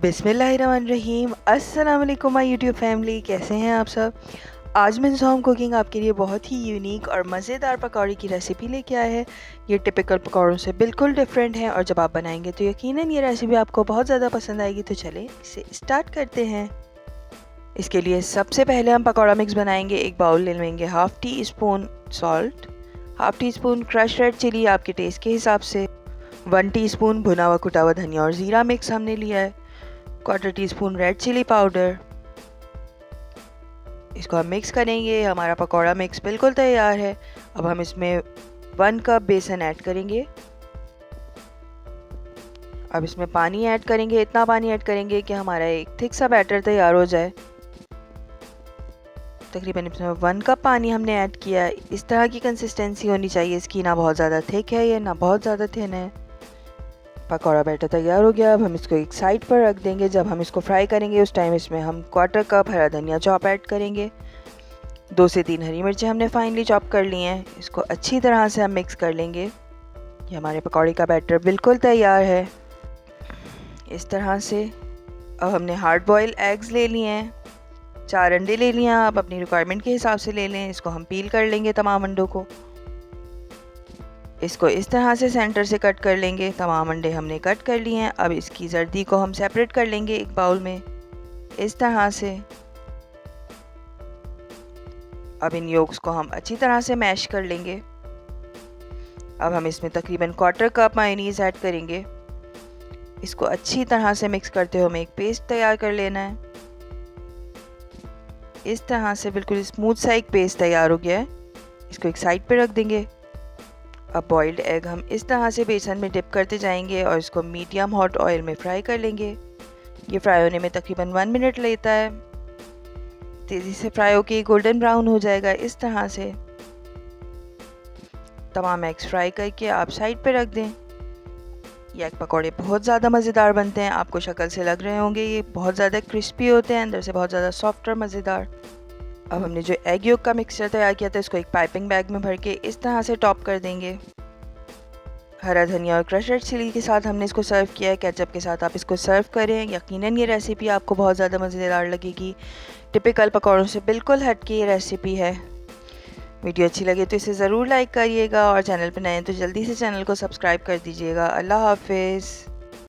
बिस्मिल्लाहिर्रहमानिर्रहीम। अस्सलाम वालेकुम माय यूट्यूब फैमिली, कैसे हैं आप सब। आज मिन्स होम कुकिंग आपके लिए बहुत ही यूनिक और मज़ेदार पकौड़े की रेसिपी लेके आया है। ये टिपिकल पकौड़ों से बिल्कुल डिफरेंट है और जब आप बनाएंगे तो यकीनन ये रेसिपी आपको बहुत ज़्यादा पसंद आएगी। तो चलें इसे स्टार्ट करते हैं। इसके लिए सबसे पहले हम पकौड़ा मिक्स बनाएंगे। एक बाउल ले लेंगे, half teaspoon salt, half teaspoon crush red chili आपके टेस्ट के हिसाब से, 1 टीस्पून भुना हुआ कुटा हुआ धनिया और ज़ीरा मिक्स हमने लिया है, 1/4 टीस्पून रेड चिली पाउडर। इसको हम मिक्स करेंगे। हमारा पकौड़ा मिक्स बिल्कुल तैयार है। अब हम इसमें 1 कप बेसन ऐड करेंगे। अब इसमें पानी ऐड करेंगे, इतना पानी ऐड करेंगे कि हमारा एक थिक सा बैटर तैयार हो जाए। तकरीबन इसमें 1 कप पानी हमने ऐड किया है। इस तरह की कंसिस्टेंसी होनी चाहिए इसकी, ना बहुत ज़्यादा थिक है ये, ना बहुत ज़्यादा थिन है। पकौड़ा बैटर तैयार हो गया। अब हम इसको एक साइड पर रख देंगे। जब हम इसको फ्राई करेंगे उस टाइम इसमें हम 1/4 कप हरा धनिया चॉप ऐड करेंगे। 2 से 3 हरी मिर्चें हमने फाइनली चॉप कर ली हैं। इसको अच्छी तरह से हम मिक्स कर लेंगे। ये हमारे पकौड़े का बैटर बिल्कुल तैयार है इस तरह से। अब हमने हार्ड बॉयल एग्स ले लिए हैं, 4 अंडे ले लिए हैं। आप अपनी रिक्वायरमेंट के हिसाब से ले लें। इसको हम पील कर लेंगे तमाम अंडों को। इसको इस तरह से सेंटर से कट कर लेंगे। तमाम अंडे हमने कट कर लिए हैं। अब इसकी जर्दी को हम सेपरेट कर लेंगे एक बाउल में इस तरह से। अब इन योग्स को हम अच्छी तरह से मैश कर लेंगे। अब हम इसमें तकरीबन 1/4 कप मायोनीज़ ऐड करेंगे। इसको अच्छी तरह से मिक्स करते हुए हमें एक पेस्ट तैयार कर लेना है। इस तरह से बिल्कुल स्मूथ सा एक पेस्ट तैयार हो गया है। इसको एक साइड पे रख देंगे। अब बॉइल्ड एग हम इस तरह से बेसन में डिप करते जाएंगे और इसको मीडियम हॉट ऑयल में फ्राई कर लेंगे। ये फ्राई होने में तकरीबन 1 मिनट लेता है। तेज़ी से फ्राई होके गोल्डन ब्राउन हो जाएगा इस तरह से। तमाम एग्स फ्राई करके आप साइड पे रख दें। ये एग पकौड़े बहुत ज़्यादा मज़ेदार बनते हैं। आपको शक्ल से लग रहे होंगे ये बहुत ज़्यादा क्रिस्पी होते हैं, अंदर से बहुत ज़्यादा सॉफ्ट और मज़ेदार। अब हमने जो एग योक का मिक्सचर तैयार किया था इसको एक पाइपिंग बैग में भर के इस तरह से टॉप कर देंगे। हरा धनिया और क्रश रेड चिली के साथ हमने इसको सर्व किया है। केचप के साथ आप इसको सर्व करें। यकीनन ये रेसिपी आपको बहुत ज़्यादा मज़ेदार लगेगी। टिपिकल पकौड़ों से बिल्कुल हट के ये रेसिपी है। वीडियो अच्छी लगे तो इसे ज़रूर लाइक करिएगा और चैनल पर नए हैं तो जल्दी से चैनल को सब्सक्राइब कर दीजिएगा। अल्लाह हाफिज़।